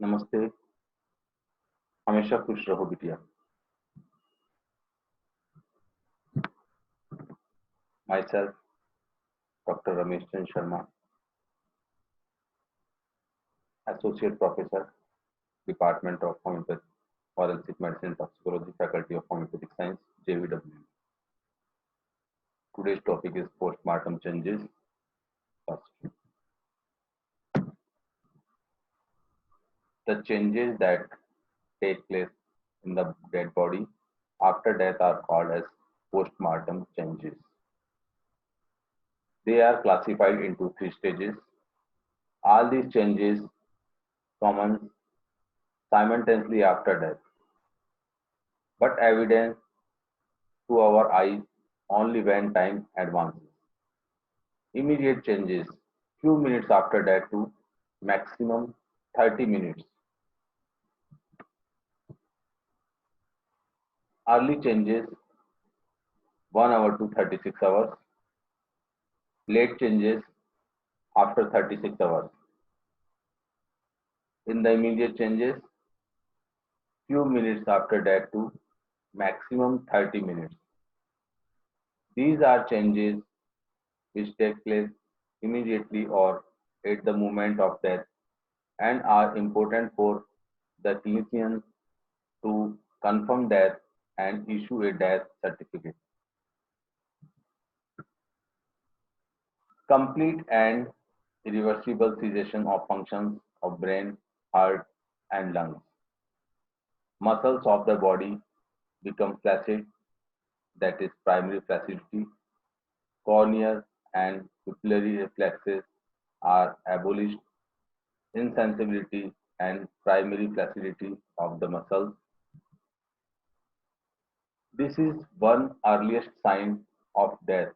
नमस्ते। हमेशा खुश रहो बिटिया। Myself, Dr. Ramesh Chandra Sharma, Associate Professor, Department of Homeopathy, Forensic Medicine, Toxicology, Faculty of Homeopathic Science, JVW. Today's topic is postmortem changes. First, the changes that take place in the dead body after death are called as postmortem changes. They are classified into three stages. All these changes common simultaneously after death, but evident to our eyes only when time advances. Immediate changes, few minutes after that to maximum 30 minutes. Early changes 1 hour to 36 hours. Late changes after 36 hours. In the immediate changes, few minutes after that to maximum 30 minutes. These are changes which take place immediately or at the moment of death and are important for the clinician to confirm death and issue a death certificate. Complete and irreversible cessation of functions of brain, heart, and lungs. Muscles of the body become flaccid, that is primary flaccidity. Corneal and pupillary reflexes are abolished. Insensibility and primary flaccidity of the muscles. This is one earliest sign of death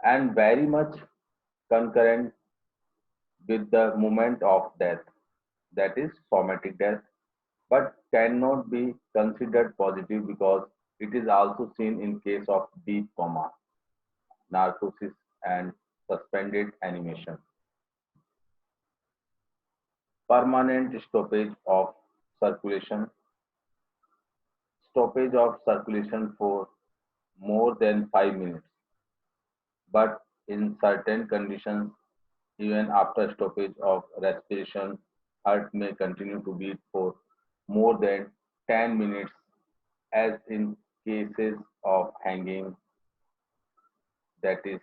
and very much concurrent with the moment of death, that is somatic death, but cannot be considered positive because it is also seen in case of deep coma, narcosis, and suspended animation. Permanent stoppage of circulation, stoppage of circulation for more than 5 minutes, but in certain conditions, even after stoppage of respiration, heart may continue to beat for more than 10 minutes, as in cases of hanging, that is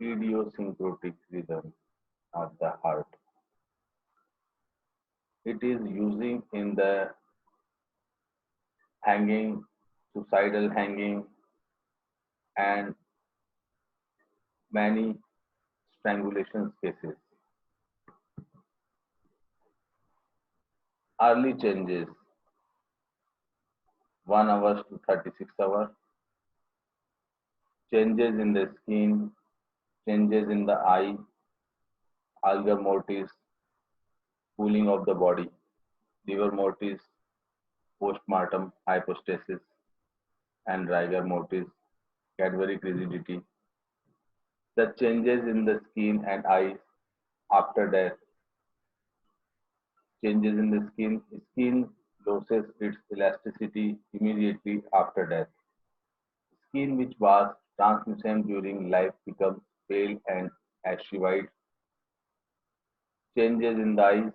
idiosyncratic rhythm of the heart. It is using in the hanging, suicidal hanging, and many strangulation cases. Early changes 1 hours to 36 hours, changes in the skin, changes in the eye, algor mortis, cooling of the body, livor mortis, postmortem hypostasis, and rigor mortis, cadaveric rigidity. The changes in the skin and eyes after death, changes in the skin loses its elasticity immediately after death. Skin which was translucent during life becomes pale and ashy white. Changes in the eyes,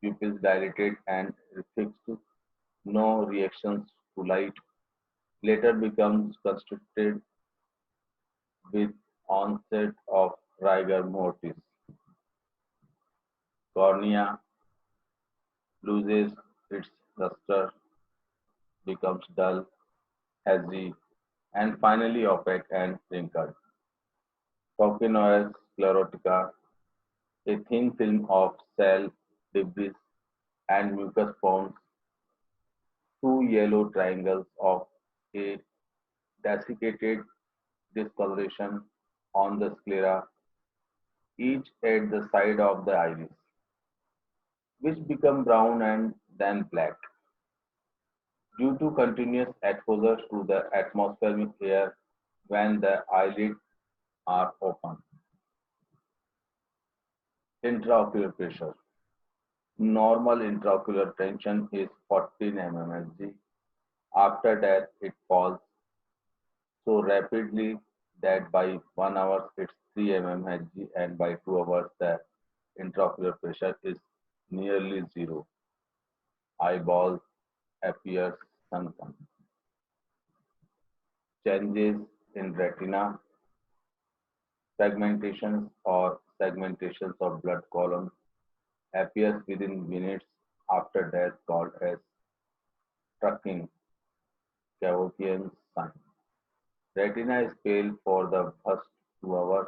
pupils dilated and fixed, no reactions to light. Later becomes constricted with onset of rigor mortis. Cornea loses its luster, becomes dull, hazy, and finally opaque and wrinkled. Cochleonois sclerotica, a thin film of cell debris and mucus forms two yellow triangles of a desiccated discoloration on the sclera, each at the side of the iris, which become brown and then black due to continuous exposure to the atmospheric air when the eyelids are open. Intraocular pressure. Normal intraocular tension is 14 mmHg. After that, it falls so rapidly that by 1 hour it's 3 mmHg, and by 2 hours the intraocular pressure is nearly zero. Eyeballs appears sunken. Changes in retina, fragmentations or segmentations of blood columns appears within minutes after death, called as trucking Cavothian sign. Retina is pale for the first 2 hours,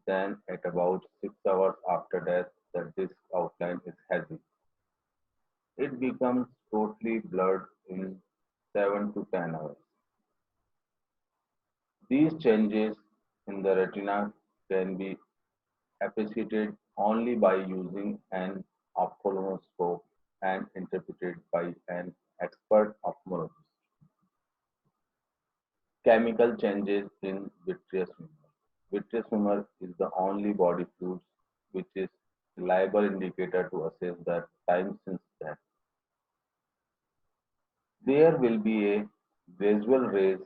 then at about 6 hours after death, the disc outline is hazy. It becomes totally blurred in 7 to 10 hours. These changes in the retina can be appreciated only by using an ophthalmoscope and interpreted by an expert ophthalmologist. Chemical changes in vitreous humor. Vitreous humor is the only body fluid which is a reliable indicator to assess the time since death. There will be a gradual raise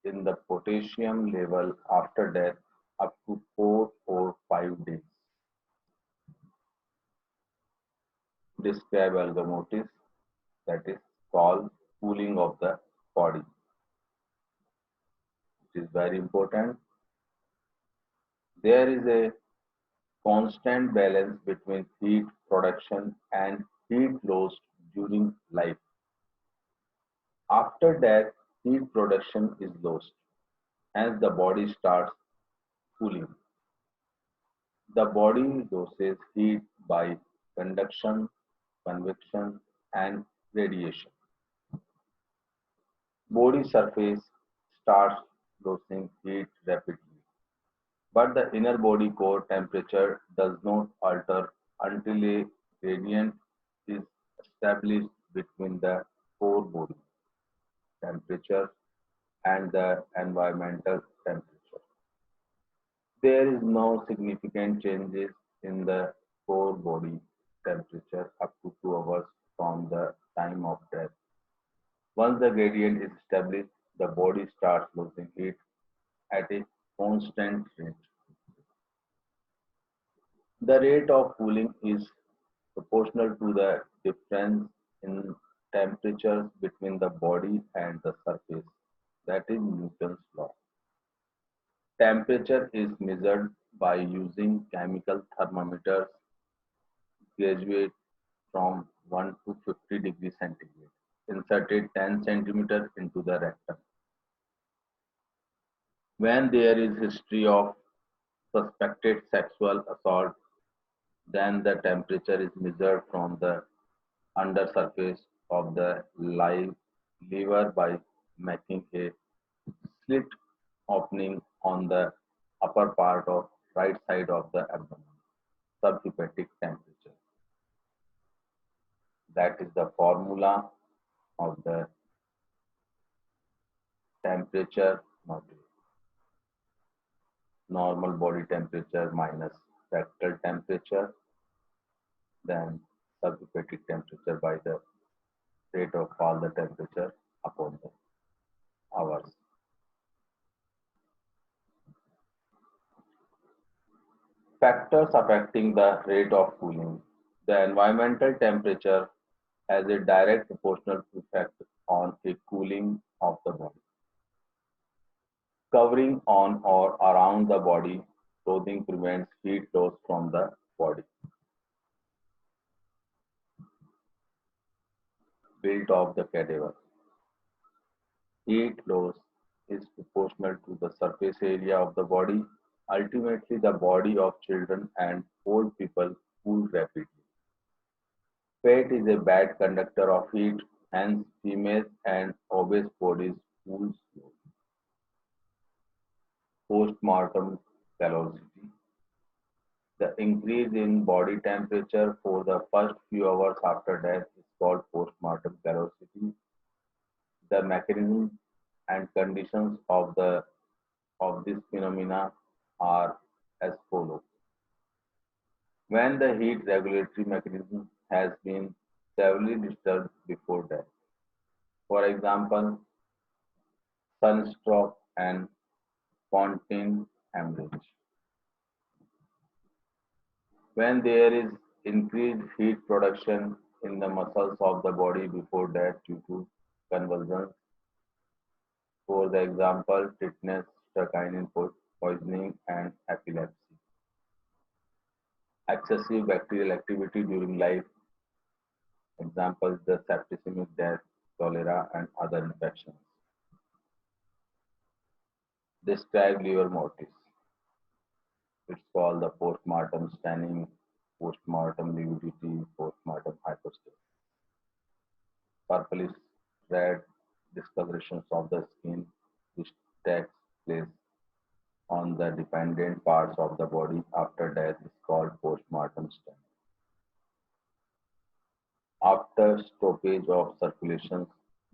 in the potassium level after death up to 4 or 5 days. Describe algomotis, that is called cooling of the body. It is very important. There is a constant balance between heat production and heat lost during life. After death, heat production is lost as the body starts cooling. The body loses heat by conduction, convection, and radiation. Body surface starts losing heat rapidly, but the inner body core temperature does not alter until a gradient is established between the core body temperature and the environmental temperature. There is no significant changes in the core body temperature up to 2 hours from the time of death. Once the gradient is established, the body starts losing heat at a constant rate. The rate of cooling is proportional to the difference in temperatures between the body and the surface. That is Newton's law. Temperature is measured by using chemical thermometers graduate from 1 to 50 degrees centigrade, inserted 10 centimeter into the rectum. When there is history of suspected sexual assault, then the temperature is measured from the undersurface of the liver by making a slit opening on the upper part of right side of the abdomen, subhepatic temperature. That is the formula of the temperature module. Normal body temperature minus rectal temperature, then subhepatic temperature by the rate of fall the temperature upon the hours. Factors affecting the rate of cooling. The environmental temperature has a direct proportional effect on the cooling of the body. Covering on or around the body clothing prevents heat loss from the body. Build of the cadaver. Heat loss is proportional to the surface area of the body. Ultimately, the body of children and old people cool rapidly. Fat is a bad conductor of heat, hence female and obese bodies cool slowly. Postmortem callosity. The increase in body temperature for the first few hours after death is called postmortem callosity. The mechanism and conditions of this phenomena are as follows. When the heat regulatory mechanism has been severely disturbed before death. For example, sunstroke and spontaneous hemorrhage. When there is increased heat production in the muscles of the body before death due to convulsions, for the example, tetanus, strychnine poisoning, and epilepsy. Excessive bacterial activity during life, examples the septicemic death, cholera, and other infections. Describe liver mortis. It's called the postmortem staining, postmortem lividity, postmortem hypostasis. Purplish red discolorations of the skin which takes place on the dependent parts of the body after death is called postmortem staining. After stoppage of circulation,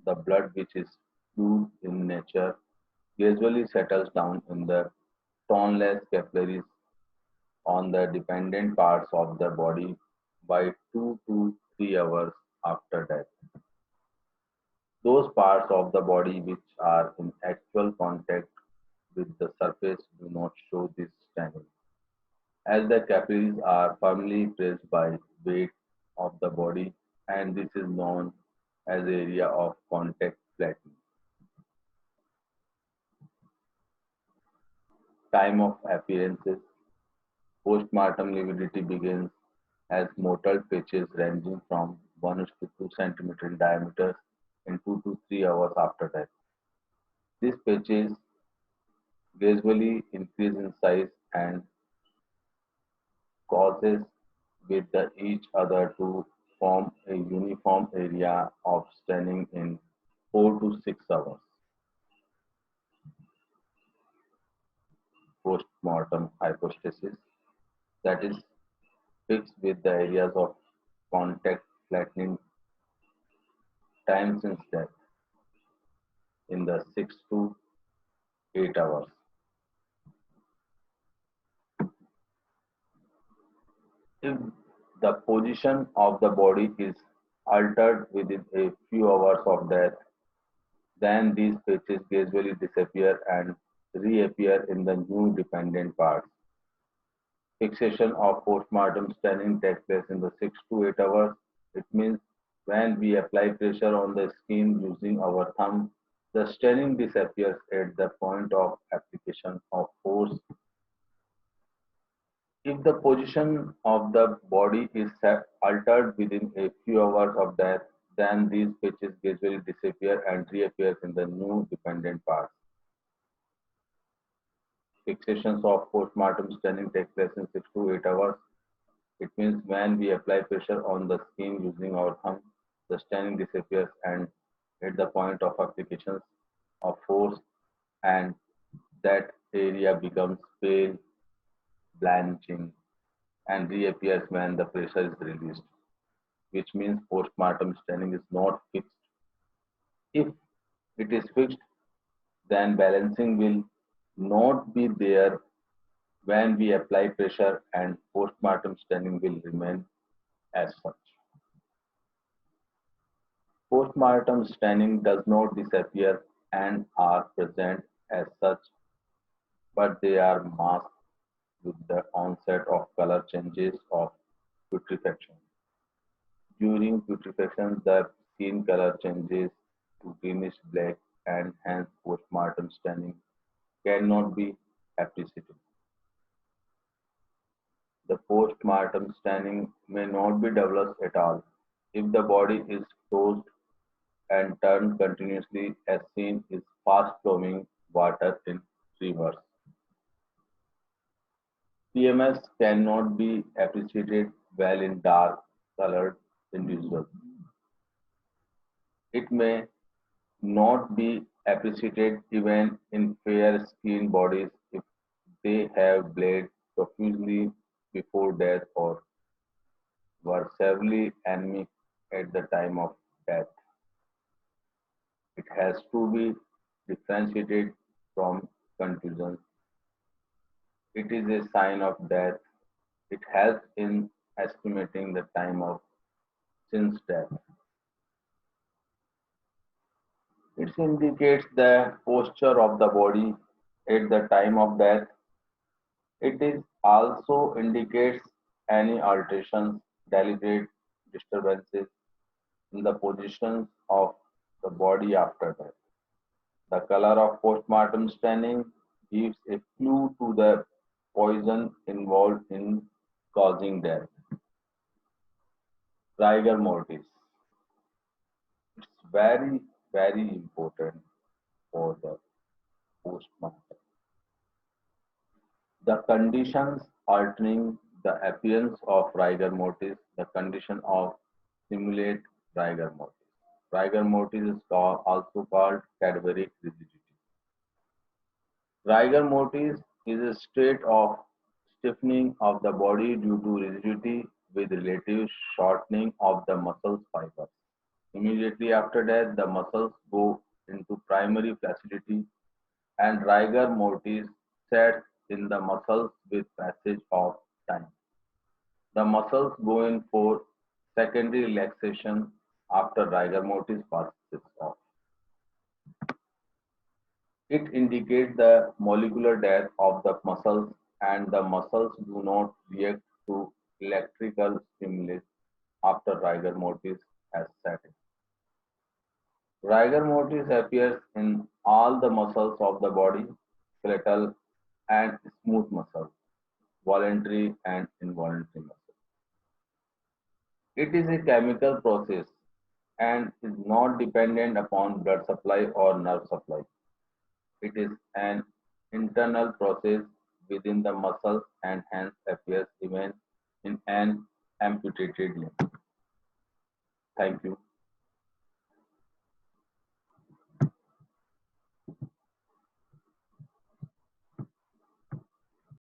the blood which is fluid in nature gradually settles down in the toneless capillaries on the dependent parts of the body by 2 to 3 hours after death. Those parts of the body which are in actual contact with the surface do not show this staining, as the capillaries are firmly pressed by weight of the body, and this is known as area of contact flattening. Time of appearances. Postmortem lividity begins as mottled patches ranging from 1 to 2 cm in diameter in 2 to 3 hours after death. These patches gradually increase in size and causes with each other to form a uniform area of staining in 4 to 6 hours. Postmortem hypostasis, that is fixed with the areas of contact flattening time since death in the 6 to 8 hours. If the position of the body is altered within a few hours of death, then these patches gradually disappear and reappear in the new dependent parts. Fixation of postmortem staining takes place in the 6 to 8 hours. It means when we apply pressure on the skin using our thumb, the staining disappears at the point of application of force. If the position of the body is altered within a few hours of death, then these patches gradually disappear and reappear in the new dependent parts. Fixations of postmortem staining take place in 6 to 8 hours. It means when we apply pressure on the skin using our thumb, the staining disappears and at the point of applications of force, and that area becomes pale, blanching, and reappears when the pressure is released, which means postmortem staining is not fixed. If it is fixed, then balancing will not be there when we apply pressure, and postmortem staining will remain as such. Postmortem staining does not disappear and are present as such, but they are masked with the onset of color changes of putrefaction. During putrefaction, the skin color changes to greenish black, and hence postmortem staining cannot be appreciated. The postmortem staining may not be developed at all if the body is closed and turned continuously as seen is fast flowing water in rivers. PMS cannot be appreciated well in dark colored individuals. It may not be appreciated even in fair skinned bodies if they have bled profusely before death or were severely anemic at the time of death. It has to be differentiated from contusion. It is a sign of death. It helps in estimating the time of since death. It indicates the posture of the body at the time of death. It is also indicates any alterations, deliberate disturbances in the positions of the body after death. The color of postmortem staining gives a clue to the poison involved in causing death. Rigor mortis. It's very, very important for the postmortem. The conditions altering the appearance of rigor mortis, the condition of simulate rigor mortis. Rigor mortis is also called cadaveric rigidity. Rigor mortis is a state of stiffening of the body due to rigidity with relative shortening of the muscle fibers. Immediately after death, the muscles go into primary flaccidity and rigor mortis sets in the muscles with passage of time. The muscles go in for secondary relaxation after rigor mortis passes off. It indicates the molecular death of the muscles and the muscles do not react to electrical stimulus after rigor mortis has set in. Rigor mortis appears in all the muscles of the body, skeletal and smooth muscles, voluntary and involuntary muscles. It is a chemical process and is not dependent upon blood supply or nerve supply. It is an internal process within the muscles and hence appears even in an amputated limb. Thank you.